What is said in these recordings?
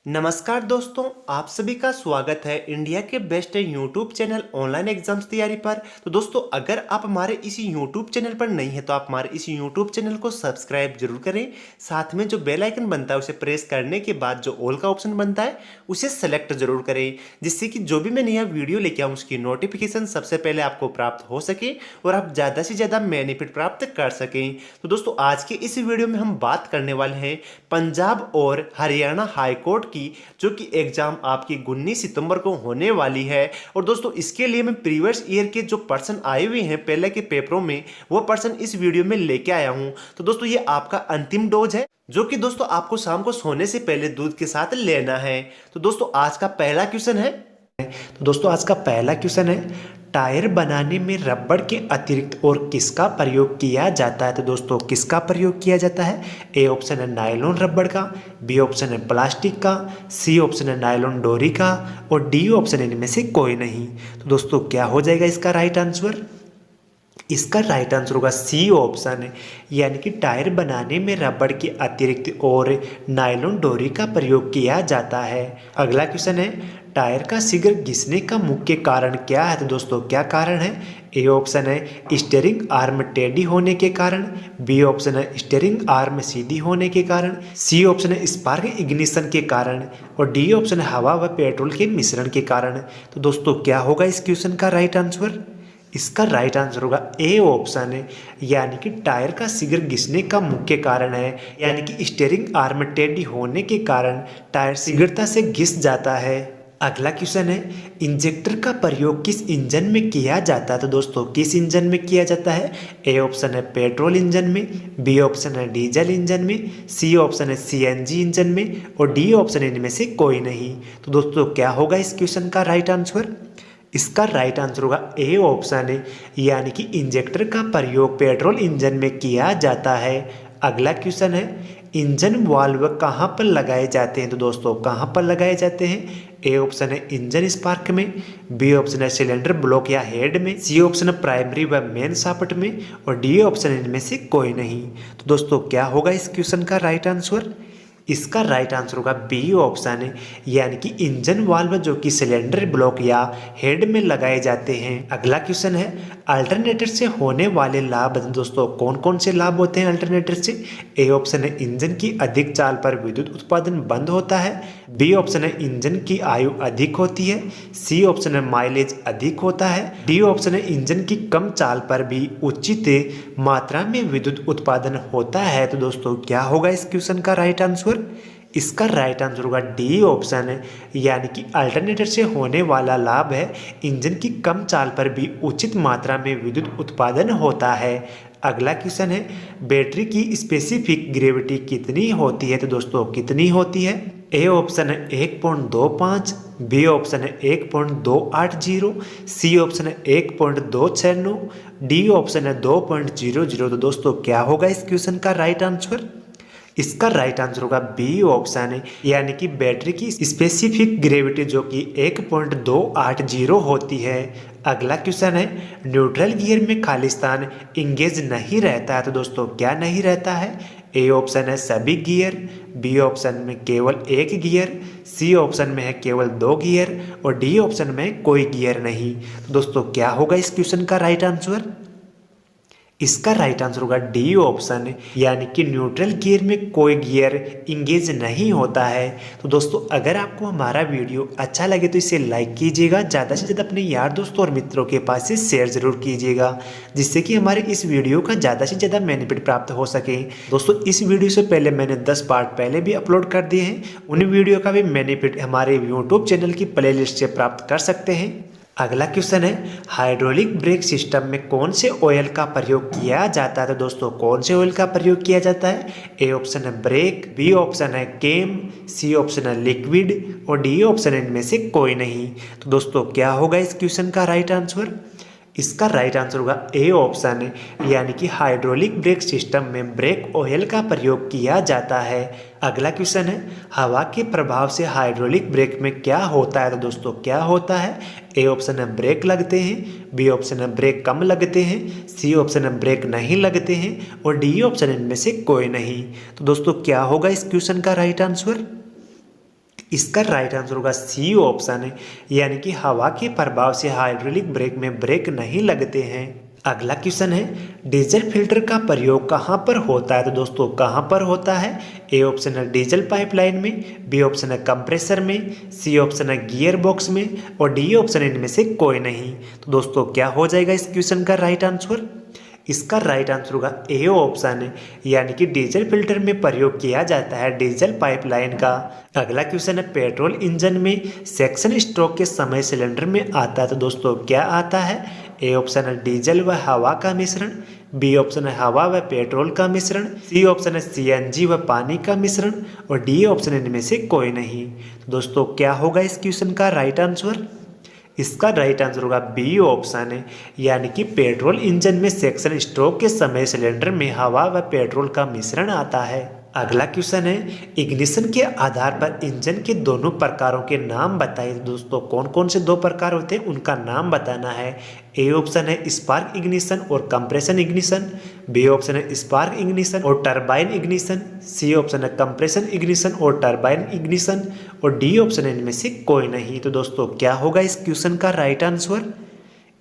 नमस्कार दोस्तों, आप सभी का स्वागत है इंडिया के best YouTube channel online exams तैयारी पर। तो दोस्तों, अगर आप हमारे इस यूट्यूब चैनल पर नहीं है तो आप हमारे इस यूट्यूब चैनल को सब्सक्राइब जरूर करें। साथ में जो बेल आइकन बनता है उसे प्रेस करने के बाद जो ऑल का ऑप्शन बनता है उसे सेलेक्ट जरूर करें, जिससे कि जो भी मैं नया वीडियो लेके आऊँ उसकी नोटिफिकेशन सबसे पहले आपको प्राप्त हो सके और आप ज़्यादा से ज़्यादा बेनिफिट प्राप्त कर सकें। तो दोस्तों, आज के इस वीडियो में हम बात करने वाले हैं पंजाब और हरियाणा हाईकोर्ट की, जो कि एग्जाम आपकी 19 सितंबर को होने वाली है। और दोस्तों, इसके लिए मैं प्रीवियस ईयर के जो पर्सन आए हुए हैं पहले के पेपरों में, वो पर्सन इस वीडियो में लेके आया हूं। तो दोस्तों, ये आपका अंतिम डोज है, जो कि दोस्तों आपको शाम को सोने से पहले दूध के साथ लेना है। तो दोस्तों, आज का पहला क्वेश्चन है, टायर बनाने में रबड़ के अतिरिक्त और किसका प्रयोग किया जाता है। तो दोस्तों, किसका प्रयोग किया जाता है? ए ऑप्शन है नायलॉन रबड़ का, बी ऑप्शन है प्लास्टिक का, सी ऑप्शन है नायलॉन डोरी का और डी ऑप्शन है इनमें से कोई नहीं। तो दोस्तों, क्या हो जाएगा इसका राइट आंसर? इसका राइट आंसर होगा सी ऑप्शन है, यानी कि टायर बनाने में रबड़ के अतिरिक्त और नायलॉन डोरी का प्रयोग किया जाता है। अगला क्वेश्चन है, टायर का शीघ्र घिसने का मुख्य कारण क्या है। तो दोस्तों, क्या कारण है? ए ऑप्शन है स्टीयरिंग आर्म टेढ़ी होने के कारण, बी ऑप्शन है स्टीयरिंग आर्म सीधी होने के कारण, सी ऑप्शन है स्पार्क इग्निशन के कारण और डी ऑप्शन है हवा व पेट्रोल के मिश्रण के कारण। तो दोस्तों, क्या होगा इस क्वेश्चन का राइट आंसर? इसका राइट आंसर होगा ए ऑप्शन है, यानी कि टायर का शीघ्र घिसने का मुख्य कारण है, यानी कि स्टीयरिंग आर्म टेढ़ी होने के कारण टायर शीघ्रता से घिस जाता है। अगला क्वेश्चन है, इंजेक्टर का प्रयोग किस इंजन में किया जाता है। तो दोस्तों, किस इंजन में किया जाता है? ए ऑप्शन है पेट्रोल इंजन में, बी ऑप्शन है डीजल इंजन में, सी ऑप्शन है सीएनजी इंजन में और डी ऑप्शन है इनमें से कोई नहीं। तो दोस्तों, क्या होगा इस क्वेश्चन का राइट आंसर? इसका राइट आंसर होगा ए ऑप्शन है, यानी कि इंजेक्टर का प्रयोग पेट्रोल इंजन में किया जाता है। अगला क्वेश्चन है, इंजन वाल्व कहाँ पर लगाए जाते हैं। तो दोस्तों, कहाँ पर लगाए जाते हैं? ए ऑप्शन है इंजन स्पार्क में, बी ऑप्शन है सिलेंडर ब्लॉक या हेड में, सी ऑप्शन है प्राइमरी व मेन शाफ्ट में और डी ऑप्शन इनमें से कोई नहीं। तो दोस्तों, क्या होगा इस क्वेश्चन का राइट आंसर? इसका राइट आंसर होगा बी ऑप्शन है, यानी कि इंजन वाल्व जो कि सिलेंडर ब्लॉक या हेड में लगाए जाते हैं। अगला क्वेश्चन है, अल्टरनेटर से होने वाले लाभ। दोस्तों, कौन कौन से लाभ होते हैं अल्टरनेटर से? ए ऑप्शन है इंजन की अधिक चाल पर विद्युत उत्पादन बंद होता है, बी ऑप्शन है इंजन की आयु अधिक होती है, सी ऑप्शन है माइलेज अधिक होता है, डी ऑप्शन है इंजन की कम चाल पर भी उचित मात्रा में विद्युत उत्पादन होता है। तो दोस्तों, क्या होगा इस क्वेश्चन का राइट आंसर? इसका राइट आंसर होगा डी ऑप्शन है, यानी कि अल्टरनेटर से होने वाला लाभ है इंजन की कम चाल पर भी उचित मात्रा में विद्युत उत्पादन होता है। अगला क्वेश्चन है, बैटरी की स्पेसिफिक ग्रेविटी कितनी होती है। तो दोस्तों, कितनी होती है? ए ऑप्शन है 1.25, बी ऑप्शन है 1.280, सी ऑप्शन है 1.269, डी ऑप्शन है 2.00। तो दोस्तों, क्या होगा इस क्वेश्चन का राइट आंसर? इसका राइट आंसर होगा बी ऑप्शन है, यानी कि बैटरी की स्पेसिफिक ग्रेविटी जो कि 1.280 होती है। अगला क्वेश्चन है, न्यूट्रल गियर में खाली स्थान इंगेज नहीं रहता है। तो दोस्तों, क्या नहीं रहता है? ए ऑप्शन है सभी गियर, बी ऑप्शन में केवल एक गियर, सी ऑप्शन में है केवल 2 गियर और डी ऑप्शन में कोई गियर नहीं। तो दोस्तों, क्या होगा इस क्वेश्चन का राइट आंसर? इसका राइट आंसर होगा डी ऑप्शन, यानी कि न्यूट्रल गियर में कोई गियर इंगेज नहीं होता है। तो दोस्तों, अगर आपको हमारा वीडियो अच्छा लगे तो इसे लाइक कीजिएगा, ज़्यादा से ज़्यादा अपने यार दोस्तों और मित्रों के पास से शेयर जरूर कीजिएगा, जिससे कि हमारे इस वीडियो का ज़्यादा से ज़्यादा बेनिफिट प्राप्त हो सके। दोस्तों, इस वीडियो से पहले मैंने 10 पार्ट पहले भी अपलोड कर दिए हैं, उन वीडियो का भी बेनिफिट हमारे यूट्यूब चैनल की प्लेलिस्ट से प्राप्त कर सकते हैं। अगला क्वेश्चन है, हाइड्रोलिक ब्रेक सिस्टम में कौन से ऑयल का प्रयोग किया जाता है। तो दोस्तों, कौन से ऑयल का प्रयोग किया जाता है? ए ऑप्शन है ब्रेक, बी ऑप्शन है केम, सी ऑप्शन है लिक्विड और डी ऑप्शन है इनमें से कोई नहीं। तो दोस्तों, क्या होगा इस क्वेश्चन का राइट आंसर? इसका राइट आंसर होगा ए ऑप्शन है, यानी कि हाइड्रोलिक ब्रेक सिस्टम में ब्रेक ऑयल का प्रयोग किया जाता है। अगला क्वेश्चन है, हवा के प्रभाव से हाइड्रोलिक ब्रेक में क्या होता है। तो दोस्तों, क्या होता है? ए ऑप्शन है ब्रेक लगते हैं, बी ऑप्शन है ब्रेक कम लगते हैं, सी ऑप्शन है ब्रेक नहीं लगते हैं और डी ऑप्शन इनमें से कोई नहीं। तो दोस्तों, क्या होगा इस क्वेश्चन का राइट आंसर? इसका राइट आंसर होगा सी ऑप्शन है, यानी कि हवा के प्रभाव से हाइड्रोलिक ब्रेक में ब्रेक नहीं लगते हैं। अगला क्वेश्चन है, डीजल फिल्टर का प्रयोग कहाँ पर होता है? तो दोस्तों कहाँ पर होता है? ए ऑप्शन है डीजल पाइपलाइन में, बी ऑप्शन है कंप्रेसर में, सी ऑप्शन है गियर बॉक्स में और डी ऑप्शन है इनमें से कोई नहीं। तो दोस्तों क्या हो जाएगा इस क्वेश्चन का राइट आंसर? इसका राइट आंसर होगा ए ऑप्शन है, यानी कि डीजल फिल्टर में प्रयोग किया जाता है डीजल पाइपलाइन का। अगला क्वेश्चन है, पेट्रोल इंजन में सेक्शन स्ट्रोक के समय सिलेंडर में आता है, तो दोस्तों क्या आता है? ए ऑप्शन है डीजल व हवा का मिश्रण, बी ऑप्शन है हवा व पेट्रोल का मिश्रण, सी ऑप्शन है सीएनजी व पानी का मिश्रण और डी ऑप्शन इनमें से कोई नहीं। तो दोस्तों क्या होगा इस क्वेश्चन का राइट आंसर? इसका राइट आंसर होगा बी ऑप्शन है, यानी कि पेट्रोल इंजन में सेक्शन स्ट्रोक के समय सिलेंडर में हवा व पेट्रोल का मिश्रण आता है। अगला क्वेश्चन है, इग्निशन के आधार पर इंजन के दोनों प्रकारों के नाम बताइए। दोस्तों कौन कौन से दो प्रकार होते हैं उनका नाम बताना है। ए ऑप्शन है स्पार्क इग्निशन और कंप्रेशन इग्निशन, बी ऑप्शन है स्पार्क इग्निशन और टरबाइन इग्निशन, सी ऑप्शन है कंप्रेशन इग्निशन और टरबाइन इग्निशन और डी ऑप्शन है इनमें से कोई नहीं। तो दोस्तों क्या होगा इस क्वेश्चन का राइट आंसर?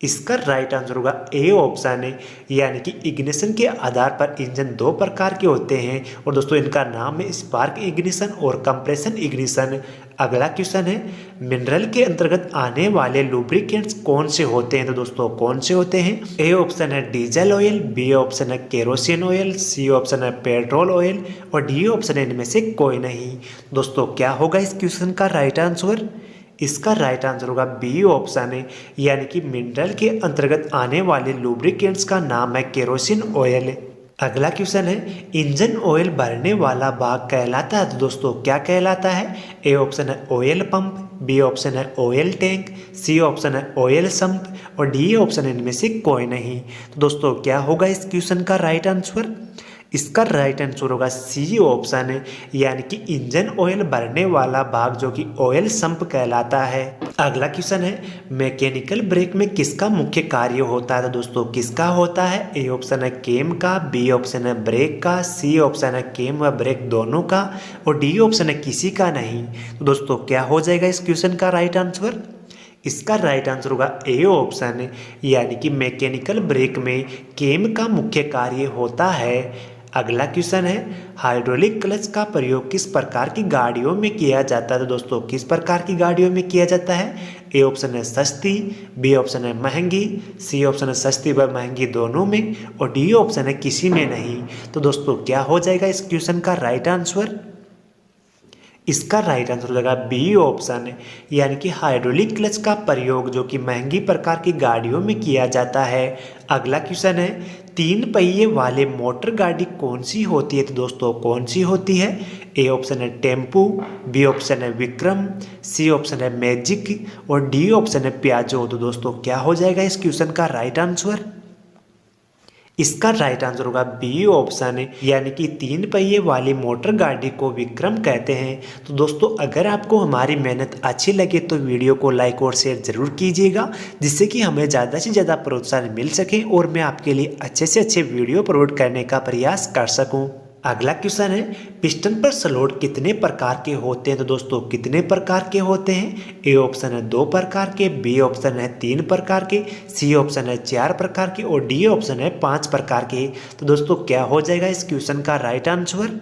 इसका राइट आंसर होगा ए ऑप्शन है, यानी कि इग्निशन के आधार पर इंजन दो प्रकार के होते हैं और दोस्तों इनका नाम है स्पार्क इग्निशन और कंप्रेशन इग्निशन। अगला क्वेश्चन है, मिनरल के अंतर्गत आने वाले लुब्रिकेंट्स कौन से होते हैं? तो दोस्तों कौन से होते हैं? ए ऑप्शन है डीजल ऑयल, बी ऑप्शन है केरोसिन ऑयल, सी ऑप्शन है पेट्रोल ऑयल और डी ऑप्शन है इनमें से कोई नहीं। दोस्तों क्या होगा इस क्वेश्चन का राइट आंसर? इसका राइट आंसर होगा बी ऑप्शन है, यानी कि मिनरल के अंतर्गत आने वाले लुब्रिकेंट्स का नाम है केरोसिन ऑयल। अगला क्वेश्चन है, इंजन ऑयल भरने वाला भाग कहलाता है, तो दोस्तों क्या कहलाता है? ए ऑप्शन है ऑयल पंप, बी ऑप्शन है ऑयल टैंक, सी ऑप्शन है ऑयल सम्प और डी ऑप्शन इनमें से कोई नहीं। तो दोस्तों क्या होगा इस क्वेश्चन का राइट आंसर? इसका राइट आंसर होगा सी ऑप्शन है, यानी कि इंजन ऑयल भरने वाला भाग जो कि ऑयल संप कहलाता है। अगला क्वेश्चन है, मैकेनिकल ब्रेक में किसका मुख्य कार्य होता है? तो दोस्तों किसका होता है? ए ऑप्शन है केम का, बी ऑप्शन है ब्रेक का, सी ऑप्शन है केम व ब्रेक दोनों का और डी ऑप्शन है किसी का नहीं। तो दोस्तों क्या हो जाएगा इस क्वेश्चन का राइट आंसर? इसका राइट आंसर होगा ए ऑप्शन है, यानी कि मैकेनिकल ब्रेक में केम का मुख्य कार्य होता है। अगला क्वेश्चन है, हाइड्रोलिक क्लच का प्रयोग किस प्रकार की गाड़ियों में किया जाता है? तो दोस्तों किस प्रकार की गाड़ियों में किया जाता है? ए ऑप्शन है सस्ती, बी ऑप्शन है महंगी, सी ऑप्शन है सस्ती व महंगी दोनों में और डी ऑप्शन है किसी में नहीं। तो दोस्तों क्या हो जाएगा इस क्वेश्चन का राइट आंसर? इसका राइट आंसर हो जाएगा बी ऑप्शन है, यानी कि हाइड्रोलिक क्लच का प्रयोग जो कि महंगी प्रकार की गाड़ियों में किया जाता है। अगला क्वेश्चन है, तीन पहिए वाले मोटर गाड़ी कौन सी होती है? तो दोस्तों कौन सी होती है? ए ऑप्शन है टेम्पू, बी ऑप्शन है विक्रम, सी ऑप्शन है मैजिक और डी ऑप्शन है पियाजो। तो दोस्तों क्या हो जाएगा इस क्वेश्चन का राइट आंसर? इसका राइट आंसर होगा बी ऑप्शन है, यानी कि तीन पहिए वाली मोटर गाड़ी को विक्रम कहते हैं। तो दोस्तों अगर आपको हमारी मेहनत अच्छी लगे तो वीडियो को लाइक और शेयर जरूर कीजिएगा, जिससे कि हमें ज़्यादा से ज़्यादा प्रोत्साहन मिल सके और मैं आपके लिए अच्छे से अच्छे वीडियो अपलोड करने का प्रयास कर सकूँ। अगला क्वेश्चन है, पिस्टन पर स्लॉट कितने प्रकार के होते हैं? तो दोस्तों कितने प्रकार के होते हैं? ए ऑप्शन है 2 प्रकार के, बी ऑप्शन है 3 प्रकार के, सी ऑप्शन है 4 प्रकार के और डी ऑप्शन है 5 प्रकार के। तो दोस्तों क्या हो जाएगा इस क्वेश्चन का राइट आंसर?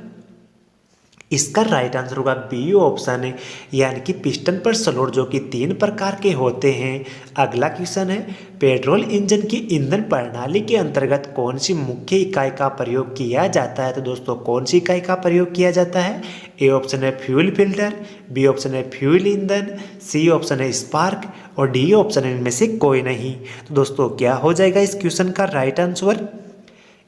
इसका राइट आंसर होगा बी ऑप्शन है, यानी कि पिस्टन पर स्लॉट जो कि 3 प्रकार के होते हैं। अगला क्वेश्चन है, पेट्रोल इंजन की ईंधन प्रणाली के अंतर्गत कौन सी मुख्य इकाई का प्रयोग किया जाता है? तो दोस्तों कौन सी इकाई का प्रयोग किया जाता है? ए ऑप्शन है फ्यूल फिल्टर, बी ऑप्शन है फ्यूल ईंधन, सी ऑप्शन है स्पार्क और डी ऑप्शन है इनमें से कोई नहीं। तो दोस्तों क्या हो जाएगा इस क्वेश्चन का राइट आंसर?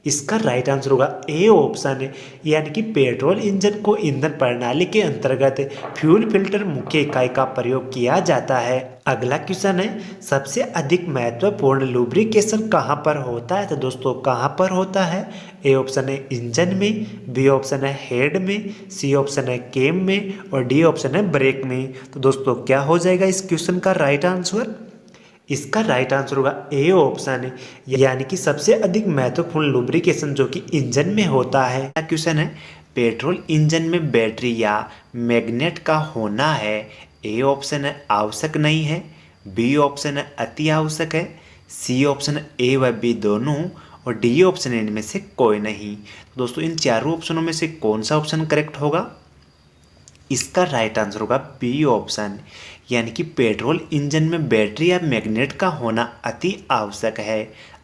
इसका राइट आंसर होगा ए ऑप्शन है, यानी कि पेट्रोल इंजन को ईंधन प्रणाली के अंतर्गत फ्यूल फिल्टर मुख्य इकाई का प्रयोग किया जाता है। अगला क्वेश्चन है, सबसे अधिक महत्वपूर्ण लुब्रिकेशन कहाँ पर होता है? तो दोस्तों कहाँ पर होता है? ए ऑप्शन है इंजन में, बी ऑप्शन है हेड में, सी ऑप्शन है केम में और डी ऑप्शन है ब्रेक में। तो दोस्तों क्या हो जाएगा इस क्वेश्चन का राइट आंसर? इसका राइट आंसर होगा ए ऑप्शन है, यानी कि सबसे अधिक महत्वपूर्ण लुब्रिकेशन जो कि इंजन में होता है। क्वेश्चन है, पेट्रोल इंजन में बैटरी या मैग्नेट का होना है? ए ऑप्शन है आवश्यक नहीं है, बी ऑप्शन है अति आवश्यक है, सी ऑप्शन ए व बी दोनों, और डी ऑप्शन इनमें से कोई नहीं। तो दोस्तों इन चारों ऑप्शनों में से कौन सा ऑप्शन करेक्ट होगा? इसका राइट आंसर होगा बी ऑप्शन, यानी कि पेट्रोल इंजन में बैटरी या मैग्नेट का होना अति आवश्यक है।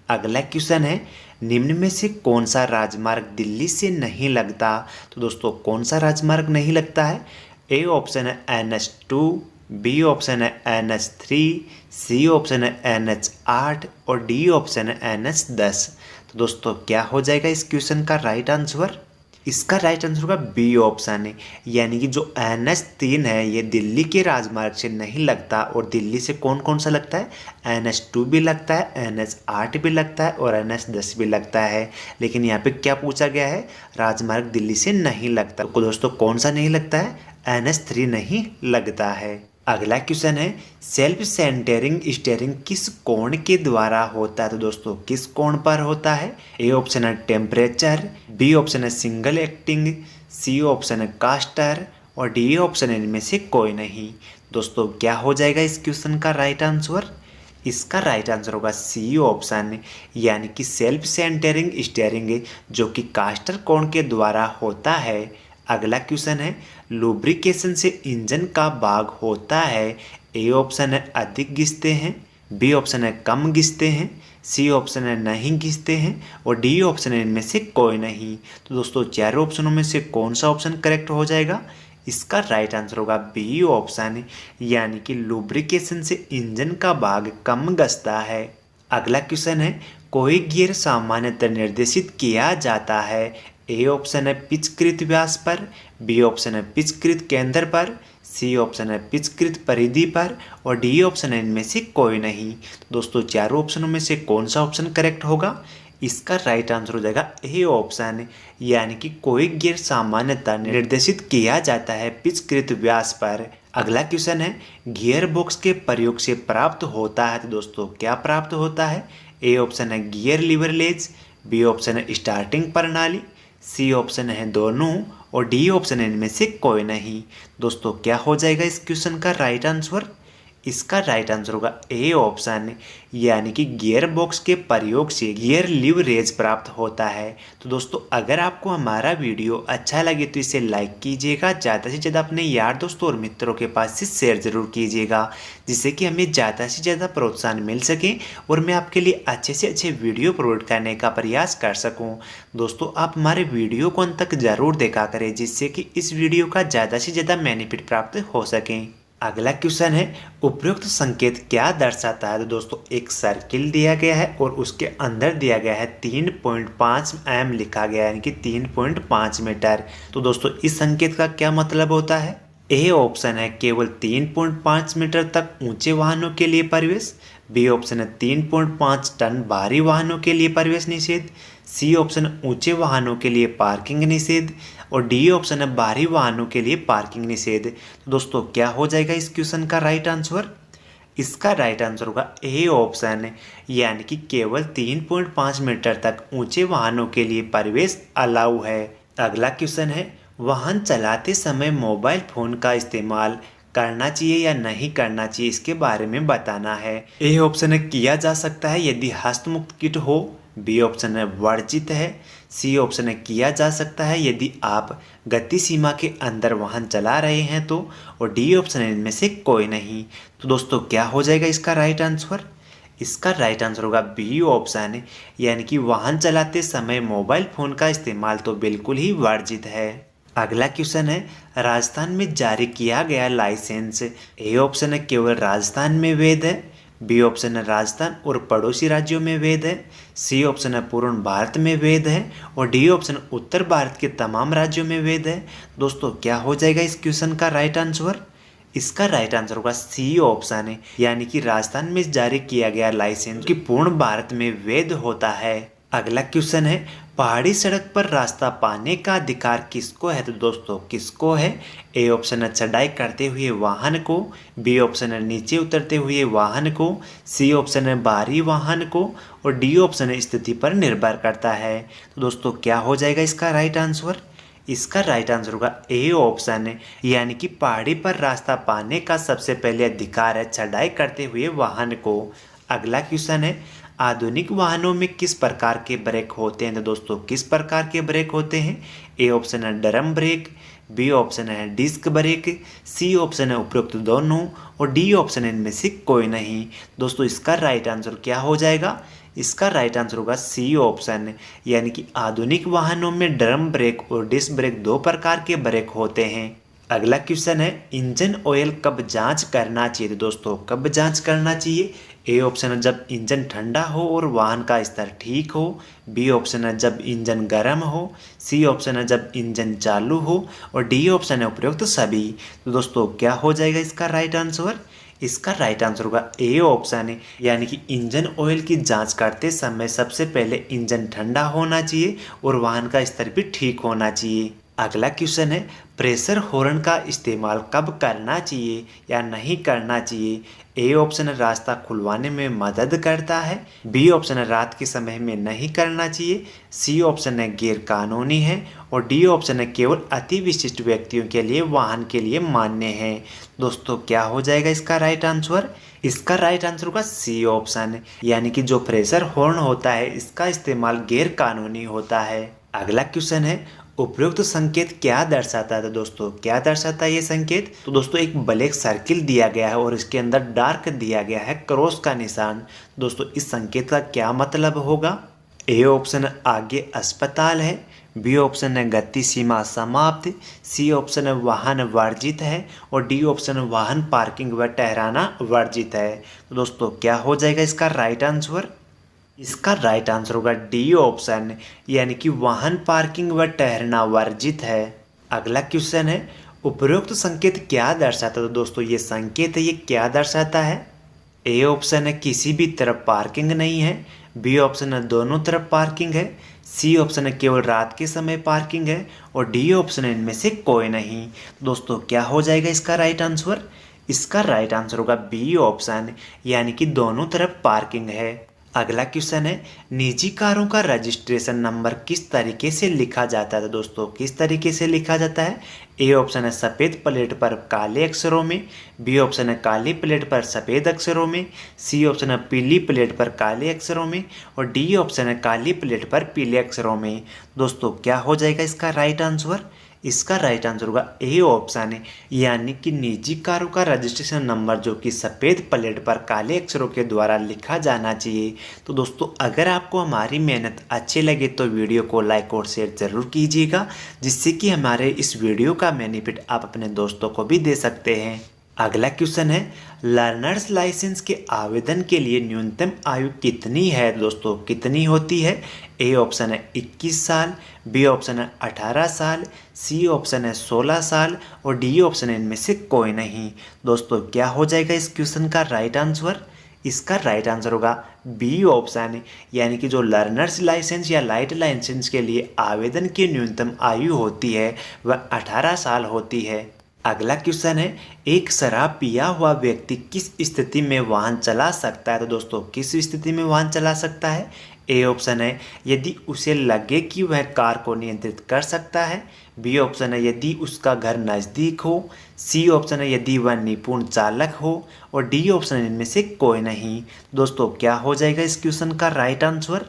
अगला क्वेश्चन है, निम्न में से कौन सा राजमार्ग दिल्ली से नहीं लगता? तो दोस्तों कौन सा राजमार्ग नहीं लगता है? ए ऑप्शन है NH2, बी ऑप्शन है NH3, सी ऑप्शन है NH8 और डी ऑप्शन है NH10। तो दोस्तों क्या हो जाएगा इस क्वेश्चन का राइट आंसर? इसका राइट आंसर होगा बी ऑप्शन है, यानी कि जो NH3 है ये दिल्ली के राजमार्ग से नहीं लगता, और दिल्ली से कौन कौन सा लगता है? NH2 भी लगता है, NH8 भी लगता है और NH10 भी लगता है। लेकिन यहाँ पे क्या पूछा गया है? राजमार्ग दिल्ली से नहीं लगता। तो दोस्तों कौन सा नहीं लगता है? NH3 नहीं लगता है। अगला क्वेश्चन है, सेल्फ सेंटरिंग स्टीयरिंग किस कोण के द्वारा होता है? तो दोस्तों किस कोण पर होता है? ए ऑप्शन है टेम्परेचर, बी ऑप्शन है सिंगल एक्टिंग, सी ऑप्शन है कास्टर और डी ऑप्शन इनमें से कोई नहीं। दोस्तों क्या हो जाएगा इस क्वेश्चन का राइट आंसर? इसका राइट आंसर होगा सी ऑप्शन, यानी कि सेल्फ सेंटरिंग स्टीयरिंग जो कि कास्टर कोण के द्वारा होता है। अगला क्वेश्चन है, लुब्रिकेशन से इंजन का भाग होता है? ए ऑप्शन है अधिक घिसते हैं, बी ऑप्शन है कम घिसते हैं, सी ऑप्शन है नहीं घिसते हैं और डी ऑप्शन है इनमें से कोई नहीं। तो दोस्तों चारों ऑप्शनों में से कौन सा ऑप्शन करेक्ट हो जाएगा? इसका राइट आंसर होगा बी ऑप्शन, यानी कि लुब्रिकेशन से इंजन का भाग कम घसता है। अगला क्वेश्चन है, कोई गियर सामान्यतः निर्देशित किया जाता है? ए ऑप्शन है पिचकृत व्यास पर, बी ऑप्शन है पिचकृत केंद्र पर, सी ऑप्शन है पिचकृत परिधि पर और डी ऑप्शन है इनमें से कोई नहीं। दोस्तों चारों ऑप्शनों में से कौन सा ऑप्शन करेक्ट होगा? इसका राइट आंसर हो जाएगा ए ऑप्शन, यानी कि कोई गियर सामान्यतः निर्देशित किया जाता है पिचकृत व्यास पर। अगला क्वेश्चन है, गियर बॉक्स के प्रयोग से प्राप्त होता है? तो दोस्तों क्या प्राप्त होता है? ए ऑप्शन है गियर लीवरेज, बी ऑप्शन है स्टार्टिंग प्रणाली, सी ऑप्शन है दोनों और डी ऑप्शन है इनमें से कोई नहीं। दोस्तों क्या हो जाएगा इस क्वेश्चन का राइट आंसर? इसका राइट आंसर होगा ए ऑप्शन, यानी कि गियर बॉक्स के प्रयोग से गियर लीवरेज प्राप्त होता है। तो दोस्तों अगर आपको हमारा वीडियो अच्छा लगे तो इसे लाइक कीजिएगा, ज़्यादा से ज़्यादा अपने यार दोस्तों और मित्रों के पास से शेयर ज़रूर कीजिएगा, जिससे कि हमें ज़्यादा से ज़्यादा प्रोत्साहन मिल सके और मैं आपके लिए अच्छे से अच्छे वीडियो प्रोवाइड करने का प्रयास कर सकूँ। दोस्तों आप हमारे वीडियो को अंत तक ज़रूर देखा करें, जिससे कि इस वीडियो का ज़्यादा से ज़्यादा बेनिफिट प्राप्त हो सकें। अगला क्वेश्चन है, उपयुक्त संकेत क्या दर्शाता है? तो दोस्तों एक सर्किल दिया गया है और उसके अंदर दिया गया है 3.5 m लिखा गया है, यानी कि 3.5 मीटर। तो दोस्तों इस संकेत का क्या मतलब होता है? ए ऑप्शन है केवल 3.5 मीटर तक ऊंचे वाहनों के लिए प्रवेश, बी ऑप्शन है 3.5 टन भारी वाहनों के लिए प्रवेश निषेध, सी ऑप्शन ऊंचे वाहनों के लिए पार्किंग निषेध और डी ऑप्शन है भारी वाहनों के लिए पार्किंग निषेध। तो दोस्तों क्या हो जाएगा इस क्वेश्चन का राइट आंसर? इसका राइट आंसर होगा ए ऑप्शन, यानी कि केवल 3.5 मीटर तक ऊंचे वाहनों के लिए प्रवेश अलाउ है। अगला क्वेश्चन है, वाहन चलाते समय मोबाइल फ़ोन का इस्तेमाल करना चाहिए या नहीं करना चाहिए, इसके बारे में बताना है। ए ऑप्शन है किया जा सकता है यदि हस्तमुक्त किट हो, बी ऑप्शन है वर्जित है, सी ऑप्शन है किया जा सकता है यदि आप गति सीमा के अंदर वाहन चला रहे हैं तो, और डी ऑप्शन है इनमें से कोई नहीं। तो दोस्तों क्या हो जाएगा इसका राइट आंसर? इसका राइट आंसर होगा बी ऑप्शन, यानी कि वाहन चलाते समय मोबाइल फ़ोन का इस्तेमाल तो बिल्कुल ही वर्जित है। अगला क्वेश्चन है, राजस्थान में जारी किया गया लाइसेंस? ए ऑप्शन है केवल राजस्थान में वैध है, बी ऑप्शन है राजस्थान और पड़ोसी राज्यों में वैध है, सी ऑप्शन है पूर्ण भारत में वैध है और डी ऑप्शन उत्तर भारत के तमाम राज्यों में वैध है। दोस्तों क्या हो जाएगा इस क्वेश्चन का राइट आंसर? इसका राइट आंसर होगा सी ऑप्शन, यानी कि राजस्थान में जारी किया गया लाइसेंस कि पूर्ण भारत में वैध होता है। अगला क्वेश्चन है, पहाड़ी सड़क पर रास्ता पाने का अधिकार किसको है? तो दोस्तों किसको है? ए ऑप्शन है चढ़ाई करते हुए वाहन को, बी ऑप्शन है नीचे उतरते हुए वाहन को, सी ऑप्शन है भारी वाहन को और डी ऑप्शन है स्थिति पर निर्भर करता है। तो दोस्तों क्या हो जाएगा इसका राइट आंसर? इसका राइट आंसर होगा ए ऑप्शन है, यानी कि पहाड़ी पर रास्ता पाने का सबसे पहले अधिकार है चढ़ाई करते हुए वाहन को। अगला क्वेश्चन है, आधुनिक वाहनों में किस प्रकार के ब्रेक होते हैं? तो दोस्तों किस प्रकार के ब्रेक होते हैं? ए ऑप्शन है ड्रम ब्रेक, बी ऑप्शन है डिस्क ब्रेक, सी ऑप्शन है उपरोक्त दोनों और डी ऑप्शन है इनमें से कोई नहीं। दोस्तों इसका राइट आंसर क्या हो जाएगा? इसका राइट आंसर होगा सी ऑप्शन, यानी कि आधुनिक वाहनों में ड्रम ब्रेक और डिस्क ब्रेक दो प्रकार के ब्रेक होते हैं। अगला क्वेश्चन है, इंजन ऑयल कब जांच करना चाहिए? तो दोस्तों कब जांच करना चाहिए? ए ऑप्शन है जब इंजन ठंडा हो और वाहन का स्तर ठीक हो, बी ऑप्शन है जब इंजन गर्म हो, सी ऑप्शन है जब इंजन चालू हो और डी ऑप्शन है उपरोक्त सभी। तो दोस्तों क्या हो जाएगा इसका राइट आंसर? इसका राइट आंसर होगा ए ऑप्शन है, यानी कि इंजन ऑयल की जांच करते समय सबसे पहले इंजन ठंडा होना चाहिए और वाहन का स्तर भी ठीक होना चाहिए। अगला क्वेश्चन है, प्रेशर हॉर्न का इस्तेमाल कब करना चाहिए या नहीं करना चाहिए? ए ऑप्शन है रास्ता खुलवाने में मदद करता है, बी ऑप्शन है रात के समय में नहीं करना चाहिए, सी ऑप्शन है गैर कानूनी है और डी ऑप्शन है केवल अति विशिष्ट व्यक्तियों के लिए वाहन के लिए मान्य है। दोस्तों क्या हो जाएगा इसका राइट आंसर? इसका राइट आंसर होगा सी ऑप्शन, यानी कि जो प्रेशर हॉर्न होता है इसका इस्तेमाल गैर कानूनी होता है। अगला क्वेश्चन है, उपरोक्त संकेत क्या दर्शाता है? तो दोस्तों क्या दर्शाता है ये संकेत? तो दोस्तों एक ब्लैक सर्किल दिया गया है और इसके अंदर डार्क दिया गया है क्रॉस का निशान। दोस्तों इस संकेत का क्या मतलब होगा? ए ऑप्शन आगे अस्पताल है, बी ऑप्शन है गति सीमा समाप्त, सी ऑप्शन है वाहन वर्जित है और डी ऑप्शन है वाहन पार्किंग व ठहराना वर्जित है। तो दोस्तों क्या हो जाएगा इसका राइट आंसर? इसका राइट आंसर होगा डी ऑप्शन, यानी कि वाहन पार्किंग व ठहरना वर्जित है। अगला क्वेश्चन है, उपरोक्त संकेत क्या दर्शाता है? तो दोस्तों ये संकेत है ये क्या दर्शाता है? ए ऑप्शन है किसी भी तरफ पार्किंग नहीं है, बी ऑप्शन है दोनों तरफ पार्किंग है, सी ऑप्शन है केवल रात के समय पार्किंग है और डी ऑप्शन है इनमें से कोई नहीं। दोस्तों क्या हो जाएगा इसका राइट आंसर? इसका राइट आंसर होगा बी ऑप्शन, यानी कि दोनों तरफ पार्किंग है। अगला क्वेश्चन है, निजी कारों का रजिस्ट्रेशन नंबर किस तरीके से लिखा जाता है? तो दोस्तों किस तरीके से लिखा जाता है? ए ऑप्शन है सफ़ेद प्लेट पर काले अक्षरों में, बी ऑप्शन है काली प्लेट पर सफ़ेद अक्षरों में, सी ऑप्शन है पीली प्लेट पर काले अक्षरों में और डी ऑप्शन है काली प्लेट पर पीले अक्षरों में। दोस्तों क्या हो जाएगा इसका राइट आंसर? इसका राइट आंसर होगा ए ऑप्शन है, यानी कि निजी कारों का रजिस्ट्रेशन नंबर जो कि सफ़ेद प्लेट पर काले अक्षरों के द्वारा लिखा जाना चाहिए। तो दोस्तों अगर आपको हमारी मेहनत अच्छी लगे तो वीडियो को लाइक और शेयर ज़रूर कीजिएगा, जिससे कि हमारे इस वीडियो का बेनिफिट आप अपने दोस्तों को भी दे सकते हैं। अगला क्वेश्चन है, लर्नर्स लाइसेंस के आवेदन के लिए न्यूनतम आयु कितनी है? दोस्तों कितनी होती है? ए ऑप्शन है 21 साल, बी ऑप्शन है 18 साल, सी ऑप्शन है 16 साल और डी ऑप्शन है इनमें से कोई नहीं। दोस्तों क्या हो जाएगा इस क्वेश्चन का राइट आंसर? इसका राइट आंसर होगा बी ऑप्शन, यानी कि जो लर्नर्स लाइसेंस या लाइट लाइसेंस के लिए आवेदन की न्यूनतम आयु होती है वह 18 साल होती है। अगला क्वेश्चन है, एक शराब पिया हुआ व्यक्ति किस स्थिति में वाहन चला सकता है? तो दोस्तों किस स्थिति में वाहन चला सकता है? ए ऑप्शन है यदि उसे लगे कि वह कार को नियंत्रित कर सकता है, बी ऑप्शन है यदि उसका घर नज़दीक हो, सी ऑप्शन है यदि वह निपुण चालक हो और डी ऑप्शन इनमें से कोई नहीं। दोस्तों क्या हो जाएगा इस क्वेश्चन का राइट आंसर?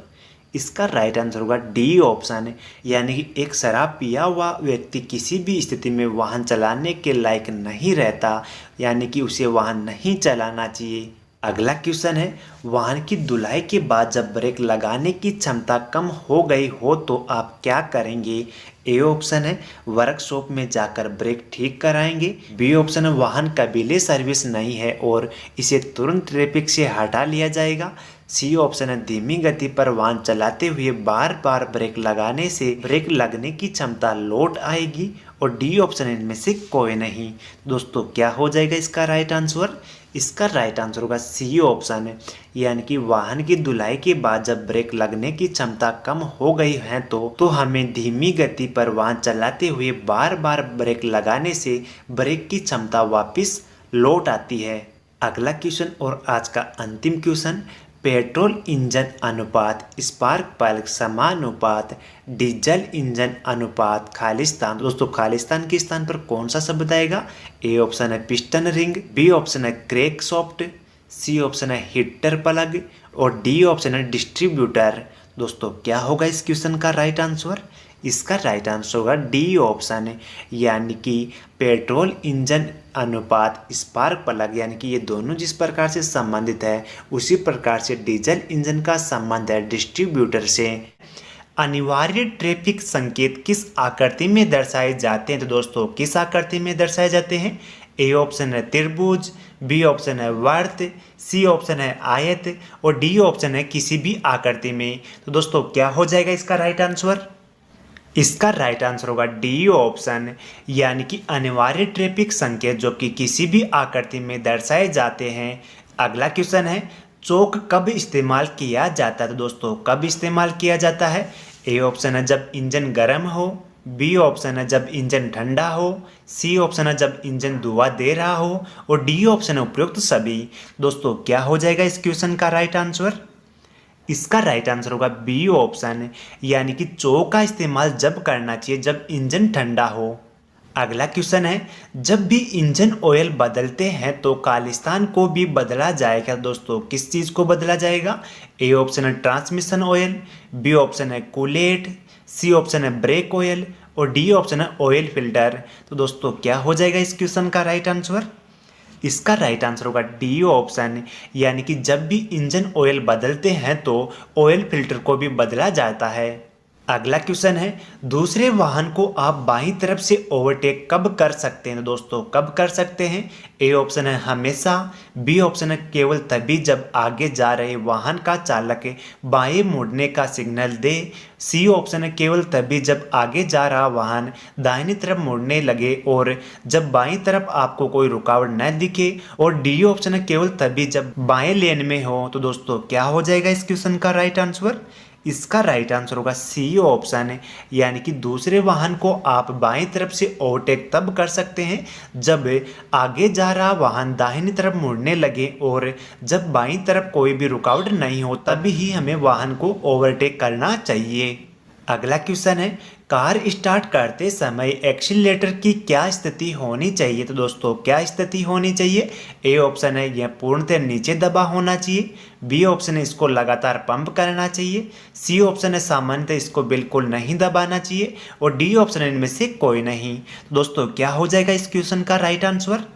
इसका राइट आंसर होगा डी ऑप्शन, यानी कि एक शराब पिया हुआ व्यक्ति किसी भी स्थिति में वाहन चलाने के लायक नहीं रहता, यानी कि उसे वाहन नहीं चलाना चाहिए। अगला क्वेश्चन है, वाहन की धुलाई के बाद जब ब्रेक लगाने की क्षमता कम हो गई हो तो आप क्या करेंगे? ए ऑप्शन है वर्कशॉप में जाकर ब्रेक ठीक कराएंगे, बी ऑप्शन है वाहन कबीले सर्विस नहीं है और इसे तुरंत ट्रैफिक से हटा लिया जाएगा, सी ऑप्शन है धीमी गति पर वाहन चलाते हुए बार बार ब्रेक लगाने से ब्रेक लगने की क्षमता लौट आएगी और डी ऑप्शन इनमें से कोई नहीं। दोस्तों क्या हो जाएगा इसका राइट आंसर? इसका राइट आंसर होगा सी ऑप्शन है, यानी कि वाहन की धुलाई के बाद जब ब्रेक लगने की क्षमता कम हो गई है तो हमें धीमी गति पर वाहन चलाते हुए बार बार ब्रेक लगाने से ब्रेक की क्षमता वापस लौट आती है। अगला क्वेश्चन और आज का अंतिम क्वेश्चन, पेट्रोल इंजन अनुपात स्पार्क प्लग समानुपात डीजल इंजन अनुपात खालिस्तान। दोस्तों खालिस्तान के स्थान पर कौन सा शब्द आएगा? ए ऑप्शन है पिस्टन रिंग, बी ऑप्शन है क्रैंक सॉफ्ट, सी ऑप्शन है हीटर प्लग और डी ऑप्शन है डिस्ट्रीब्यूटर। दोस्तों क्या होगा इस क्वेश्चन का राइट आंसर? इसका राइट आंसर होगा डी ऑप्शन है, यानी कि पेट्रोल इंजन अनुपात स्पार्क प्लग, यानी कि ये दोनों जिस प्रकार से संबंधित है उसी प्रकार से डीजल इंजन का संबंध है डिस्ट्रीब्यूटर से। अनिवार्य ट्रैफिक संकेत किस आकृति में दर्शाए जाते हैं? तो दोस्तों किस आकृति में दर्शाए जाते हैं? ए ऑप्शन है त्रिभुज, बी ऑप्शन है वर्त, सी ऑप्शन है आयत और डी ऑप्शन है किसी भी आकृति में। तो दोस्तों क्या हो जाएगा इसका राइट आंसर? इसका राइट आंसर होगा डी ऑप्शन, यानी कि अनिवार्य ट्रैफिक संकेत जो कि किसी भी आकृति में दर्शाए जाते हैं। अगला क्वेश्चन है चौक कब इस्तेमाल किया जाता है? तो दोस्तों कब इस्तेमाल किया जाता है? ए ऑप्शन है जब इंजन गर्म हो, बी ऑप्शन है जब इंजन ठंडा हो, सी ऑप्शन है जब इंजन धुआं दे रहा हो और डी ऑप्शन है उपयुक्त सभी। दोस्तों क्या हो जाएगा इस क्वेश्चन का राइट आंसर? इसका राइट आंसर होगा बी ऑप्शन, यानी कि चौक का इस्तेमाल जब करना चाहिए जब इंजन ठंडा हो। अगला क्वेश्चन है जब भी इंजन ऑयल बदलते हैं तो खालिस्तान को भी बदला जाएगा। दोस्तों किस चीज़ को बदला जाएगा? ए ऑप्शन है ट्रांसमिशन ऑयल, बी ऑप्शन है कूलेट, सी ऑप्शन है ब्रेक ऑयल और डी ऑप्शन है ऑयल फिल्टर। तो दोस्तों क्या हो जाएगा इस क्वेश्चन का राइट आंसर? इसका राइट आंसर होगा डी ऑप्शन, यानी कि जब भी इंजन ऑयल बदलते हैं तो ऑयल फिल्टर को भी बदला जाता है। अगला क्वेश्चन है दूसरे वाहन को आप बाईं तरफ से ओवरटेक कब कर सकते हैं? तो दोस्तों कब कर सकते हैं? ए ऑप्शन है हमेशा, बी ऑप्शन है केवल तभी जब आगे जा रहे वाहन का चालक बाएं मुड़ने का सिग्नल दे, सी ऑप्शन है केवल तभी जब आगे जा रहा वाहन दाहिनी तरफ मुड़ने लगे और जब बाईं तरफ आपको कोई रुकावट न दिखे और डी ऑप्शन है केवल तभी जब बाएं लेन में हो। तो दोस्तों क्या हो जाएगा इस क्वेश्चन का राइट आंसर? इसका राइट आंसर होगा सी ऑप्शन है, यानी कि दूसरे वाहन को आप बाईं तरफ से ओवरटेक तब कर सकते हैं जब आगे जा रहा वाहन दाहिनी तरफ मुड़ने लगे और जब बाईं तरफ कोई भी रुकावट नहीं हो तभी ही हमें वाहन को ओवरटेक करना चाहिए। अगला क्वेश्चन है कार स्टार्ट करते समय एक्सीलरेटर की क्या स्थिति होनी चाहिए? तो दोस्तों क्या स्थिति होनी चाहिए? ए ऑप्शन है यह पूर्णतः नीचे दबा होना चाहिए, बी ऑप्शन है इसको लगातार पंप करना चाहिए, सी ऑप्शन है सामान्यतः इसको बिल्कुल नहीं दबाना चाहिए और डी ऑप्शन है इनमें से कोई नहीं। तो दोस्तों क्या हो जाएगा इस क्वेश्चन का राइट आंसर?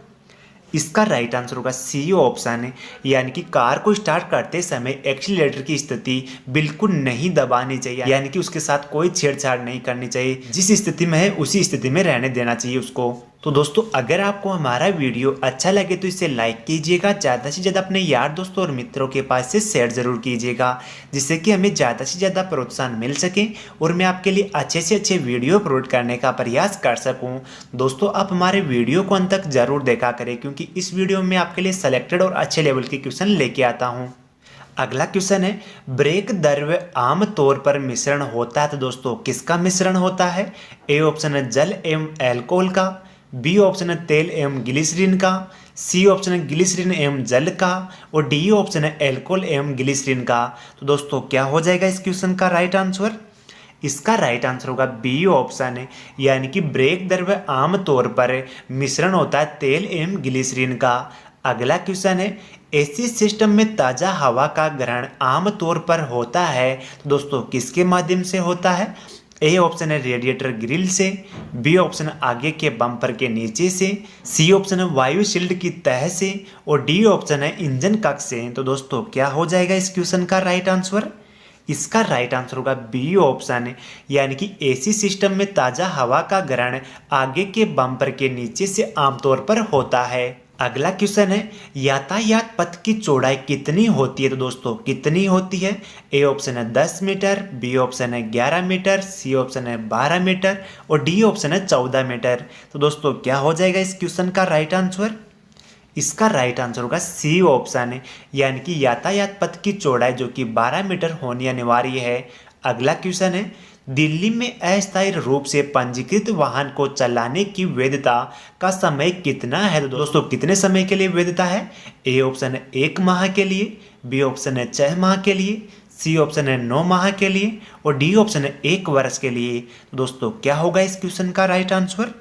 इसका राइट आंसर होगा सी ऑप्शन है, यानी कि कार को स्टार्ट करते समय एक्सीलरेटर की स्थिति बिल्कुल नहीं दबानी चाहिए, यानी कि उसके साथ कोई छेड़छाड़ नहीं करनी चाहिए। जिस स्थिति में है उसी स्थिति में रहने देना चाहिए उसको। तो दोस्तों अगर आपको हमारा वीडियो अच्छा लगे तो इसे लाइक कीजिएगा, ज़्यादा से ज़्यादा अपने यार दोस्तों और मित्रों के पास से शेयर ज़रूर कीजिएगा, जिससे कि हमें ज़्यादा से ज़्यादा प्रोत्साहन मिल सके और मैं आपके लिए अच्छे से अच्छे वीडियो अपलोड करने का प्रयास कर सकूं। दोस्तों आप हमारे वीडियो को अंत तक ज़रूर देखा करें, क्योंकि इस वीडियो में आपके लिए सेलेक्टेड और अच्छे लेवल के क्वेश्चन लेके आता हूँ। अगला क्वेश्चन है ब्रेक द्रव्य आम तौर पर मिश्रण होता है। तो दोस्तों किसका मिश्रण होता है? ए ऑप्शन है जल एवं अल्कोहल का, बी ऑप्शन है तेल एवं ग्लिसरीन का, सी ऑप्शन है ग्लिसरीन एवं जल का और डी ऑप्शन है अल्कोहल एवं ग्लिसरीन का। तो दोस्तों क्या हो जाएगा इस क्वेश्चन का राइट आंसर? इसका राइट आंसर होगा बी ऑप्शन है, यानी कि ब्रेक द्रव्य आम तौर पर मिश्रण होता है तेल एवं ग्लिसरीन का। अगला क्वेश्चन है एसी सिस्टम में ताज़ा हवा का ग्रहण आम तौर पर होता है। तो दोस्तों किसके माध्यम से होता है? ए ऑप्शन है रेडिएटर ग्रिल से, बी ऑप्शन है आगे के बम्पर के नीचे से, सी ऑप्शन है वायु शील्ड की तह से और डी ऑप्शन है इंजन कक्ष से। तो दोस्तों क्या हो जाएगा इस क्वेश्चन का राइट आंसर? इसका राइट आंसर होगा बी ऑप्शन, यानी कि एसी सिस्टम में ताज़ा हवा का ग्रहण आगे के बम्पर के नीचे से आमतौर पर होता है। अगला क्वेश्चन है यातायात पथ की चौड़ाई कितनी होती है? तो दोस्तों कितनी होती है? ए ऑप्शन है 10 मीटर, बी ऑप्शन है 11 मीटर, सी ऑप्शन है 12 मीटर और डी ऑप्शन है 14 मीटर। तो दोस्तों क्या हो जाएगा इस क्वेश्चन का राइट आंसर? इसका राइट आंसर होगा सी ऑप्शन है, यानी कि यातायात पथ की चौड़ाई जो कि 12 मीटर होनी अनिवार्य है। अगला क्वेश्चन है दिल्ली में अस्थायी रूप से पंजीकृत वाहन को चलाने की वैधता का समय कितना है? तो दोस्तों कितने समय के लिए वैधता है? ए ऑप्शन है 1 माह के लिए, बी ऑप्शन है 6 माह के लिए, सी ऑप्शन है 9 माह के लिए और डी ऑप्शन है 1 वर्ष के लिए। तो दोस्तों क्या होगा इस क्वेश्चन का राइट आंसर?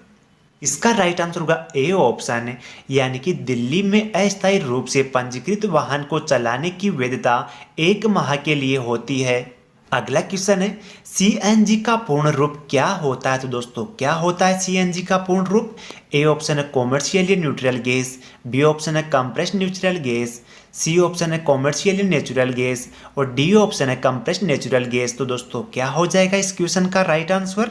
इसका राइट आंसर होगा ए ऑप्शन है, यानी कि दिल्ली में अस्थायी रूप से पंजीकृत वाहन को चलाने की वैधता 1 माह के लिए होती है। अगला क्वेश्चन है सीएनजी का पूर्ण रूप क्या होता है? तो दोस्तों क्या होता है सीएनजी का पूर्ण रूप? ए ऑप्शन है commercially neutral gas, B option है compressed natural gas, C option है कॉमर्शियली नेचुरल गैस और डी ऑप्शन है कंप्रेस्ड नेचुरल गैस। तो दोस्तों क्या हो जाएगा इस क्वेश्चन का राइट आंसर?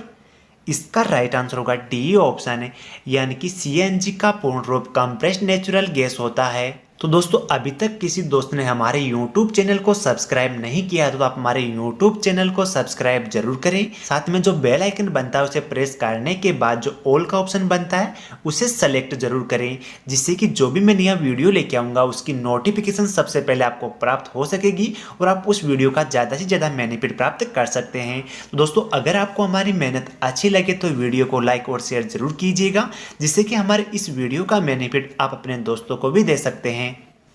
इसका राइट आंसर होगा डी ऑप्शन है, यानी कि सीएनजी का पूर्ण रूप कंप्रेस्ड नेचुरल गैस होता है। तो दोस्तों अभी तक किसी दोस्त ने हमारे YouTube चैनल को सब्सक्राइब नहीं किया तो आप हमारे YouTube चैनल को सब्सक्राइब जरूर करें। साथ में जो बेल आइकन बनता है उसे प्रेस करने के बाद जो ऑल का ऑप्शन बनता है उसे सेलेक्ट जरूर करें, जिससे कि जो भी मैं नया वीडियो लेके आऊँगा उसकी नोटिफिकेशन सबसे पहले आपको प्राप्त हो सकेगी और आप उस वीडियो का ज़्यादा से ज़्यादा बेनिफिट प्राप्त कर सकते हैं। तो दोस्तों अगर आपको हमारी मेहनत अच्छी लगे तो वीडियो को लाइक और शेयर जरूर कीजिएगा, जिससे कि हमारे इस वीडियो का बेनिफिट आप अपने दोस्तों को भी दे सकते हैं।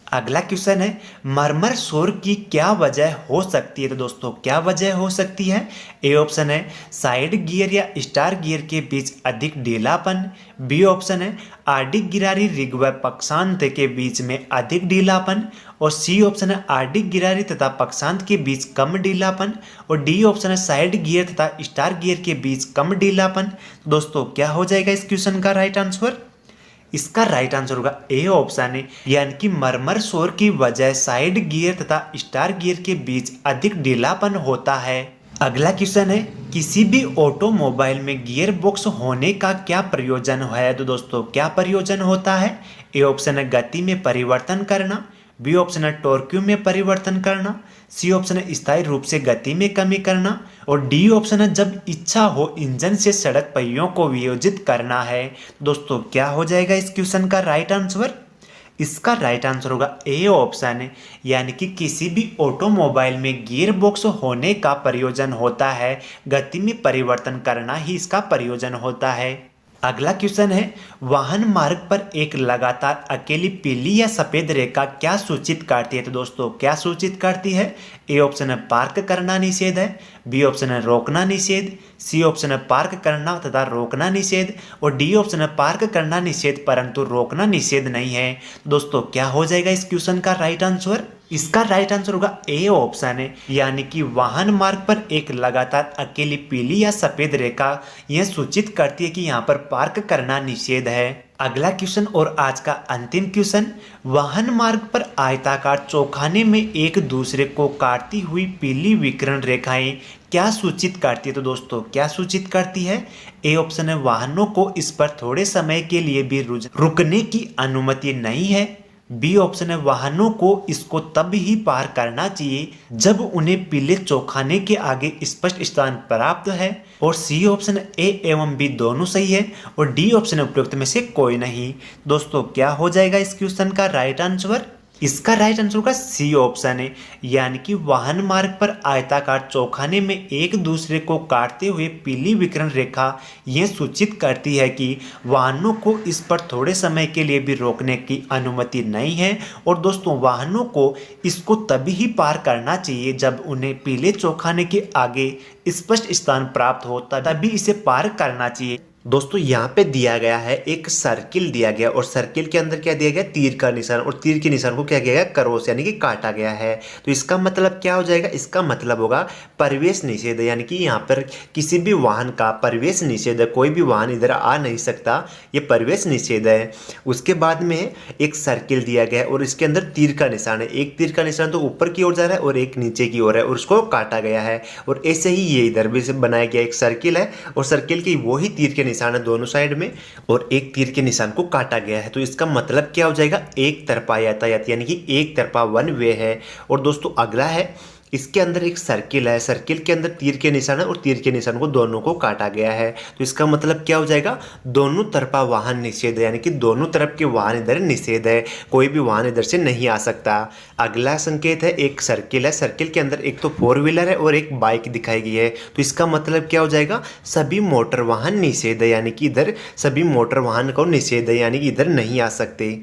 अगला क्वेश्चन है मरमर शोर की क्या वजह हो सकती है? तो दोस्तों क्या वजह हो सकती है? ए ऑप्शन है साइड गियर या स्टार गियर के बीच अधिक ढीलापन, बी ऑप्शन है आर्डिक गिरारी रिग व पक्षांत के बीच में अधिक ढीलापन और सी ऑप्शन है आर्डिक गिरारी तथा पक्षांत के बीच कम ढीलापन और डी ऑप्शन है साइड गियर तथा स्टार गियर के बीच कम ढीलापन। दोस्तों क्या हो जाएगा इस क्वेश्चन का राइट आंसर? इसका राइट आंसर होगा ए ऑप्शन है, यानी कि मरमर शोर की वजह साइड गियर तथा स्टार गियर के बीच अधिक ढीलापन होता है। अगला क्वेश्चन है किसी भी ऑटोमोबाइल में गियर बॉक्स होने का क्या प्रयोजन है? तो दोस्तों क्या प्रयोजन होता है? ए ऑप्शन है गति में परिवर्तन करना, बी ऑप्शन है टॉर्क्यू में परिवर्तन करना, सी ऑप्शन है स्थायी रूप से गति में कमी करना और डी ऑप्शन है जब इच्छा हो इंजन से सड़क पहियों को वियोजित करना है। दोस्तों क्या हो जाएगा इस क्वेश्चन का राइट आंसर? इसका राइट आंसर होगा ए ऑप्शन है, यानी कि किसी भी ऑटोमोबाइल में गियर बॉक्स होने का प्रयोजन होता है गति में परिवर्तन करना ही इसका प्रयोजन होता है। अगला क्वेश्चन है वाहन मार्ग पर एक लगातार अकेली पीली या सफेद रेखा क्या सूचित करती है? तो दोस्तों क्या सूचित करती है? ए ऑप्शन है पार्क करना निषेध है, बी ऑप्शन है रोकना निषेध, सी ऑप्शन है पार्क करना तथा रोकना निषेध और डी ऑप्शन है पार्क करना निषेध परंतु रोकना निषेध नहीं है। दोस्तों क्या हो जाएगा इस क्वेश्चन का राइट आंसर? इसका राइट आंसर होगा ए ऑप्शन है, यानी कि वाहन मार्ग पर एक लगातार अकेली पीली या सफेद रेखा यह सूचित करती है कि यहाँ पर पार्क करना निषेध है। अगला क्वेश्चन और आज का अंतिम क्वेश्चन वाहन मार्ग पर आयताकार चौखाने में एक दूसरे को काटती हुई पीली विकिरण रेखाएं क्या सूचित करती है? तो दोस्तों क्या सूचित करती है? ए ऑप्शन है वाहनों को इस पर थोड़े समय के लिए भी रुकने की अनुमति नहीं है, बी ऑप्शन है वाहनों को इसको तब ही पार करना चाहिए जब उन्हें पीले चौखाने के आगे स्पष्ट स्थान प्राप्त है और सी ऑप्शन ए एवं बी दोनों सही है और डी ऑप्शन उपयुक्त में से कोई नहीं। दोस्तों क्या हो जाएगा इस क्वेश्चन का राइट आंसर? इसका राइट आंसर होगा सी ऑप्शन है, यानी कि वाहन मार्ग पर आयताकार चौखाने में एक दूसरे को काटते हुए पीली विकिरण रेखा यह सूचित करती है कि वाहनों को इस पर थोड़े समय के लिए भी रोकने की अनुमति नहीं है और दोस्तों वाहनों को इसको तभी ही पार करना चाहिए जब उन्हें पीले चौखाने के आगे स्पष्ट स्थान प्राप्त हो, तभी इसे पार करना चाहिए। दोस्तों यहाँ पे दिया गया है एक सर्किल दिया गया और सर्किल के अंदर क्या दिया गया? तीर का निशान और तीर के निशान को क्या किया गया? क्रॉस यानी कि काटा गया है। तो इसका मतलब क्या हो जाएगा? इसका मतलब होगा प्रवेश निषेध, यानी कि यहाँ पर किसी भी वाहन का प्रवेश निषेध है, कोई भी वाहन इधर आ नहीं सकता, ये प्रवेश निषेध है। उसके बाद में एक सर्किल दिया गया और इसके अंदर तीर का निशान है, एक तीर का निशान तो ऊपर की ओर जा रहा है और एक नीचे की ओर है और उसको काटा गया है और ऐसे ही ये इधर भी बनाया गया एक सर्किल है और सर्किल की वही तीर के निशान है दोनों साइड में और एक तीर के निशान को काटा गया है। तो इसका मतलब क्या हो जाएगा? एक तरफा यातायात, यानी कि एक तरफा वन वे है। और दोस्तों अगला है इसके अंदर एक सर्किल है, सर्किल के अंदर तीर के निशान है और तीर के निशान को दोनों को काटा गया है। तो इसका मतलब क्या हो जाएगा? दोनों तरफा वाहन निषेध है, यानी कि दोनों तरफ के वाहन इधर निषेध है, कोई भी वाहन इधर से नहीं आ सकता। अगला संकेत है एक सर्किल है, सर्किल के अंदर एक तो 4 व्हीलर है और एक बाइक दिखाई गई है। तो इसका मतलब क्या हो जाएगा? सभी मोटर वाहन निषेध है, यानी कि इधर सभी मोटर वाहन को निषेध है, यानी कि इधर नहीं आ सकते।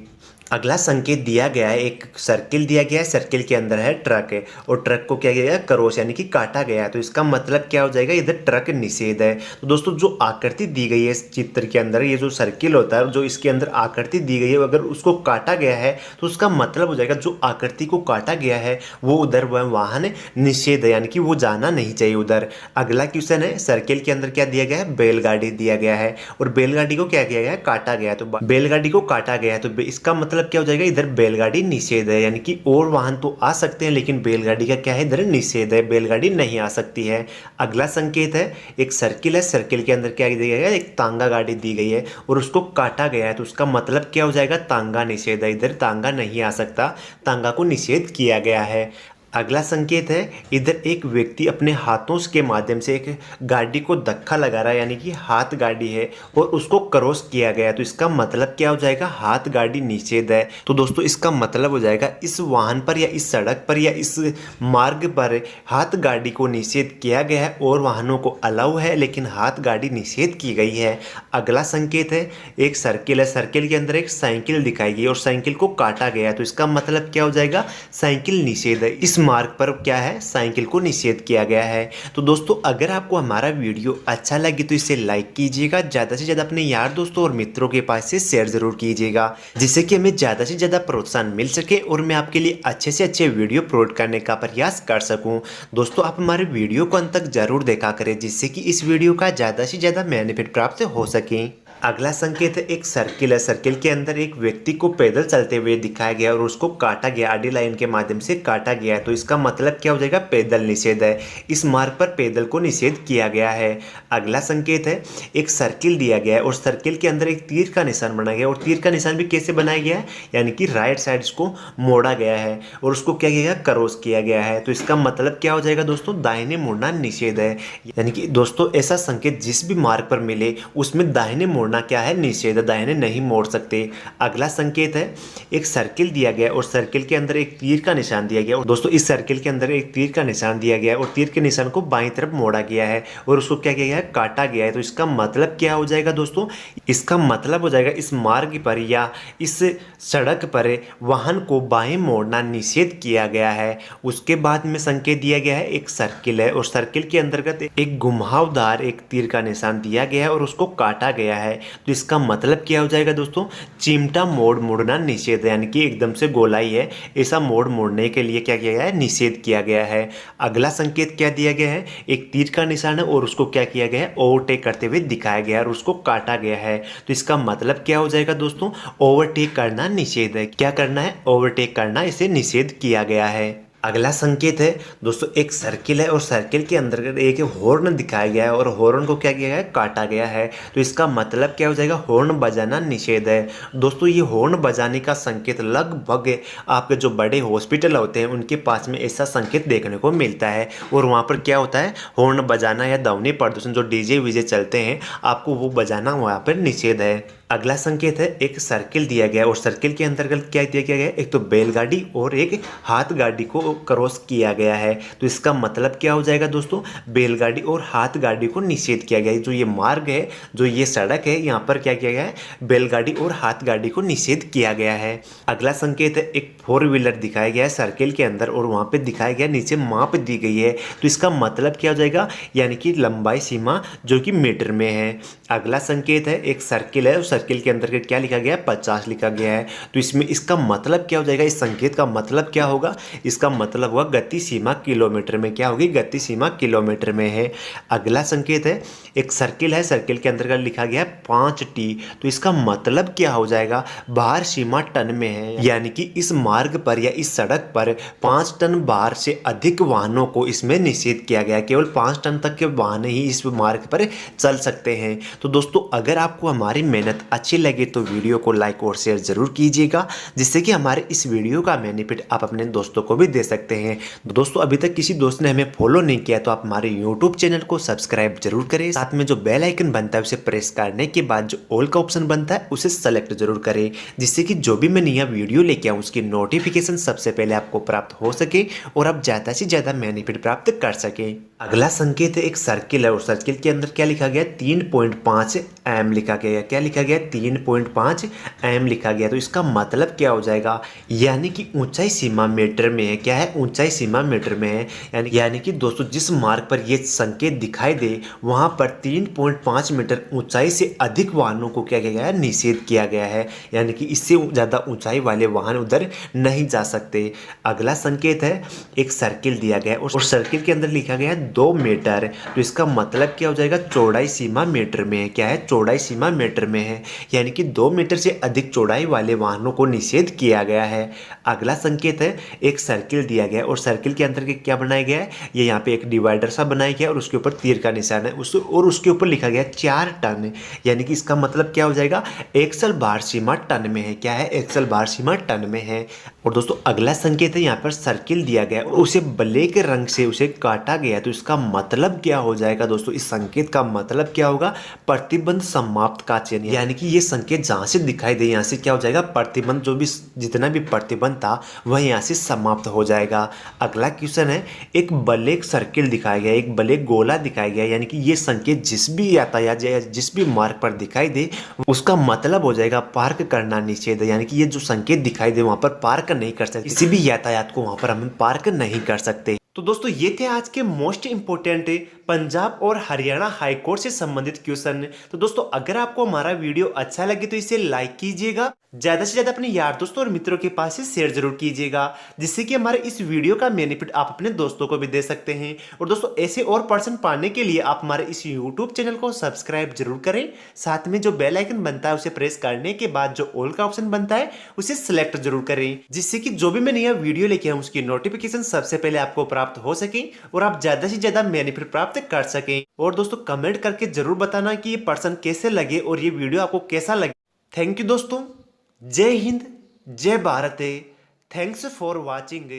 अगला संकेत दिया गया है, एक सर्किल दिया गया है, सर्किल के अंदर है ट्रक है और ट्रक को क्या किया गया, क्रॉस यानी कि काटा गया है। तो इसका मतलब क्या हो जाएगा, इधर ट्रक निषेध है। तो दोस्तों जो आकृति दी गई है इस चित्र के अंदर, ये जो सर्किल होता है, जो इसके अंदर आकृति दी गई है, अगर उसको काटा गया है तो उसका मतलब हो जाएगा जो आकृति को काटा गया है वो उधर वह वाहन निषेध है, यानी कि वो जाना नहीं चाहिए उधर। अगला क्वेश्चन है, सर्किल के अंदर क्या दिया गया है, बैलगाड़ी दिया गया है और बैलगाड़ी को क्या किया गया है, काटा गया है। तो बैलगाड़ी को काटा गया है तो इसका मतलब क्या हो जाएगा, इधर बैलगाड़ी निषेध है, यानी कि और वाहन तो आ सकते हैं लेकिन बैलगाड़ी का क्या है, इधर निषेध है, बैलगाड़ी नहीं आ सकती है। अगला संकेत है, एक सर्किल है, सर्किल के अंदर क्या दिया गया है, एक तांगा गाड़ी दी गई है और उसको काटा गया है। तो उसका मतलब क्या हो जाएगा, तांगा निषेध है, इधर तांगा नहीं आ सकता, तांगा को निषेध किया गया है। अगला संकेत है, इधर एक व्यक्ति अपने हाथों के माध्यम से एक गाड़ी को धक्का लगा रहा है, यानी कि हाथ गाड़ी है और उसको क्रॉस किया गया। तो इसका मतलब क्या हो जाएगा, हाथ गाड़ी निषेध है। तो दोस्तों इसका मतलब हो जाएगा इस वाहन पर या इस सड़क पर या इस मार्ग पर हाथ गाड़ी को निषेध किया गया है और वाहनों को अलाउ है लेकिन हाथ गाड़ी निषेध की गई है। अगला संकेत है, एक सर्किल है, सर्किल के अंदर एक साइकिल दिखाई गई और साइकिल को काटा गया। तो इसका मतलब क्या हो जाएगा, साइकिल निषेध है, इस मार्ग पर क्या है, साइकिल को निषेध किया गया है। तो दोस्तों अगर आपको हमारा वीडियो अच्छा लगे तो इसे लाइक कीजिएगा, ज़्यादा से ज़्यादा अपने यार दोस्तों और मित्रों के पास से शेयर जरूर कीजिएगा, जिससे कि हमें ज़्यादा से ज़्यादा प्रोत्साहन मिल सके और मैं आपके लिए अच्छे से अच्छे वीडियो अपलोड करने का प्रयास कर सकूँ। दोस्तों आप हमारे वीडियो को अंत तक जरूर देखा करें, जिससे कि इस वीडियो का ज़्यादा से ज़्यादा बेनिफिट प्राप्त हो सके। अगला संकेत है, एक सर्किल है, सर्किल के अंदर एक व्यक्ति को पैदल चलते हुए दिखाया गया और उसको काटा गया, आडी लाइन के माध्यम से काटा गया है। तो इसका मतलब क्या हो जाएगा, पैदल निषेध है, इस मार्ग पर पैदल को निषेध किया गया है। अगला संकेत है, एक सर्किल दिया गया है और सर्किल के अंदर एक तीर का निशान बनाया गया और तीर का निशान भी कैसे बनाया गया है, यानी कि राइट साइड को मोड़ा गया है और उसको क्या किया गया, क्रॉस किया गया है। तो इसका मतलब क्या हो जाएगा दोस्तों, दाहिने मुड़ना निषेध है, यानी कि दोस्तों ऐसा संकेत जिस भी मार्ग पर मिले उसमें दाहिने मोड़ना क्या है, निषेध, दाहिने नहीं मोड़ सकते। अगला संकेत है, एक सर्किल दिया गया और सर्किल के अंदर एक तीर का निशान दिया गया और दोस्तों इस सर्किल के अंदर एक तीर का निशान दिया गया और तीर के निशान को बाईं तरफ मोड़ा गया है और उसको क्या किया गया है, काटा गया है। तो इसका मतलब क्या हो जाएगा दोस्तों, इसका मतलब हो जाएगा इस मार्ग पर या इस सड़क पर वाहन को बाएं मोड़ना निषेध किया गया है। उसके बाद में संकेत दिया गया है, एक सर्किल है और सर्किल के अंतर्गत एक घुमावदार एक तीर का निशान दिया गया है और उसको काटा गया है। तो इसका मतलब क्या हो जाएगा दोस्तों, चिमटा मोड़ मुड़ना निषेध है, यानी कि एकदम से गोलाई है, ऐसा मोड़ मोड़ने के लिए क्या किया गया है, निषेध किया गया है। अगला संकेत क्या दिया गया है, एक तीर का निशान है और उसको क्या किया गया है, ओवरटेक करते हुए दिखाया गया और उसको काटा गया है। तो इसका मतलब क्या हो जाएगा दोस्तों, ओवरटेक करना निषेध है, क्या करना है, ओवरटेक करना, इसे निषेध किया गया है। अगला संकेत है दोस्तों, एक सर्किल है और सर्किल के अंदर एक हॉर्न दिखाया गया है और हॉर्न को क्या किया गया है, काटा गया है। तो इसका मतलब क्या हो जाएगा, हॉर्न बजाना निषेध है। दोस्तों ये हॉर्न बजाने का संकेत लगभग आपके जो बड़े हॉस्पिटल होते हैं उनके पास में ऐसा संकेत देखने को मिलता है और वहाँ पर क्या होता है, हॉर्न बजाना या ध्वनि प्रदूषण जो डीजे वीजे चलते हैं आपको वो बजाना वहाँ पर निषेध है। अगला संकेत है, एक सर्किल दिया गया और सर्किल के अंतर्गत क्या दिया गया है, एक तो बैलगाड़ी और एक हाथ गाड़ी को क्रॉस किया गया है। तो इसका मतलब क्या हो जाएगा दोस्तों, बैलगाड़ी और हाथ गाड़ी को निषेध किया गया है। जो ये मार्ग है, जो ये सड़क है, यहाँ पर क्या किया गया है, बैलगाड़ी और हाथ गाड़ी को निषेध किया गया है। अगला संकेत है, एक 4 व्हीलर दिखाया गया है सर्किल के अंदर और वहाँ पे दिखाया गया नीचे माप दी गई है। तो इसका मतलब क्या हो जाएगा, यानी कि लंबाई सीमा जो कि मीटर में है। अगला संकेत है, एक सर्किल है, सर्किल के अंदर क्या लिखा गया है, 50 लिखा गया है। तो इसमें इसका मतलब क्या हो जाएगा, इस संकेत का मतलब क्या होगा, इसका मतलब हुआ गति सीमा किलोमीटर में, क्या होगी, गति सीमा किलोमीटर में है। अगला संकेत है, एक सर्किल है, सर्किल के अंदर लिखा गया है 5T। तो इसका मतलब क्या हो जाएगा, भार सीमा टन में है, यानी कि इस मार्ग पर या इस सड़क पर 5 टन भार से अधिक वाहनों को इसमें निषेध किया गया, केवल 5 टन तक के वाहन ही इस मार्ग पर चल सकते हैं। तो दोस्तों अगर आपको हमारी मेहनत अच्छी लगे तो वीडियो को लाइक और शेयर जरूर कीजिएगा, जिससे कि हमारे इस वीडियो का बेनिफिट आप अपने दोस्तों को भी दे सकते हैं। दोस्तों अभी तक किसी दोस्त ने हमें फॉलो नहीं किया तो आप हमारे यूट्यूब चैनल को सब्सक्राइब जरूर करें, साथ में जो बेल आइकन बनता है उसे प्रेस करने के बाद जो ऑल का ऑप्शन बनता है उसे सेलेक्ट जरूर करें, जिससे कि जो भी मैं नया वीडियो लेके आऊँ उसकी नोटिफिकेशन सबसे पहले आपको प्राप्त हो सके और आप ज़्यादा से ज़्यादा बेनिफिट प्राप्त कर सके। अगला संकेत है, एक सर्किल है और सर्किल के अंदर क्या लिखा गया, 3.5 mm लिखा गया, क्या लिखा गया, गया 3.5 mm लिखा गया। तो इसका मतलब क्या हो जाएगा, यानी कि ऊंचाई सीमा मीटर में है। क्या है, ऊंचाई सीमा मीटर में है। यानी कि दोस्तों जिस मार्ग पर ये संकेत दिखाई दे वहां पर 3.5 मीटर ऊंचाई से अधिक वाहनों को क्या किया गया है, निषेध किया गया है। यानी कि इससे ज़्यादा ऊंचाई वाले वाहन उधर नहीं जा सकते। अगला संकेत है, एक सर्किल दिया गया है और सर्किल के अंदर लिखा गया है 2 मीटर। तो इसका मतलब क्या हो जाएगा, चौड़ाई सीमा मीटर में है। क्या है, चौड़ाई सीमा मीटर में है, यानी कि 2 मीटर से अधिक चौड़ाई वाले वाहनों को निषेध किया गया है। अगला संकेत है, एक सर्किल दिया गया है और सर्किल के अंदर क्या बनाया गया है, ये यहाँ पे एक डिवाइडर सा बनाया गया है और उसके ऊपर तीर का निशान है और उसके ऊपर लिखा गया 4 टन। यानी कि इसका मतलब क्या हो जाएगा, एक्सल भार सीमा टन में है। क्या है, एक्सल भार सीमा टन में है। और दोस्तों अगला संकेत है, यहाँ पर सर्किल दिया गया और उसे ब्लैक रंग से उसे काटा गया। तो इसका मतलब क्या हो जाएगा दोस्तों, इस संकेत का मतलब क्या होगा, प्रतिबंध समाप्त का चिन्ह। यानी कि ये संकेत जहां से दिखाई दे यहाँ से क्या हो जाएगा, प्रतिबंध जो भी जितना भी प्रतिबंध था वह यहाँ से समाप्त हो जाएगा। अगला क्वेश्चन है, एक ब्लैक सर्किल दिखाया गया, एक ब्लैक गोला दिखाया गया। यानी कि ये संकेत जिस भी यातायात या जिस भी मार्ग पर दिखाई दे उसका मतलब हो जाएगा पार्क करना निषेध है। यानी कि ये जो संकेत दिखाई दे वहां पर पार्क नहीं कर सकते, किसी भी यातायात को वहां पर हम पार्क नहीं कर सकते। तो दोस्तों ये थे आज के मोस्ट इंपोर्टेंट पंजाब और हरियाणा हाई कोर्ट से संबंधित क्वेश्चन। तो दोस्तों अगर आपको हमारा वीडियो अच्छा लगे तो इसे लाइक कीजिएगा, ज्यादा से ज्यादा अपने यार दोस्तों और मित्रों के पास से शेयर जरूर कीजिएगा, जिससे कि हमारे इस वीडियो का बेनिफिट आप अपने दोस्तों को भी दे सकते हैं। और दोस्तों ऐसे और पर्सन पाने के लिए आप हमारे इस यूट्यूब चैनल को सब्सक्राइब जरूर करें, साथ में जो बेल आइकन बनता है उसे प्रेस करने के बाद जो ऑल का ऑप्शन बनता है उसे सिलेक्ट जरूर करें, जिससे कि जो भी मैं नया वीडियो लेके आऊं उसकी नोटिफिकेशन सबसे पहले आपको प्राप्त हो सके और आप ज्यादा से ज्यादा बेनिफिट प्राप्त कर सकें। और दोस्तों कमेंट करके जरूर बताना कि ये पर्सन कैसे लगे और ये वीडियो आपको कैसा लगे। थैंक यू दोस्तों, जय हिंद, जय भारत, थैंक्स फॉर वॉचिंग।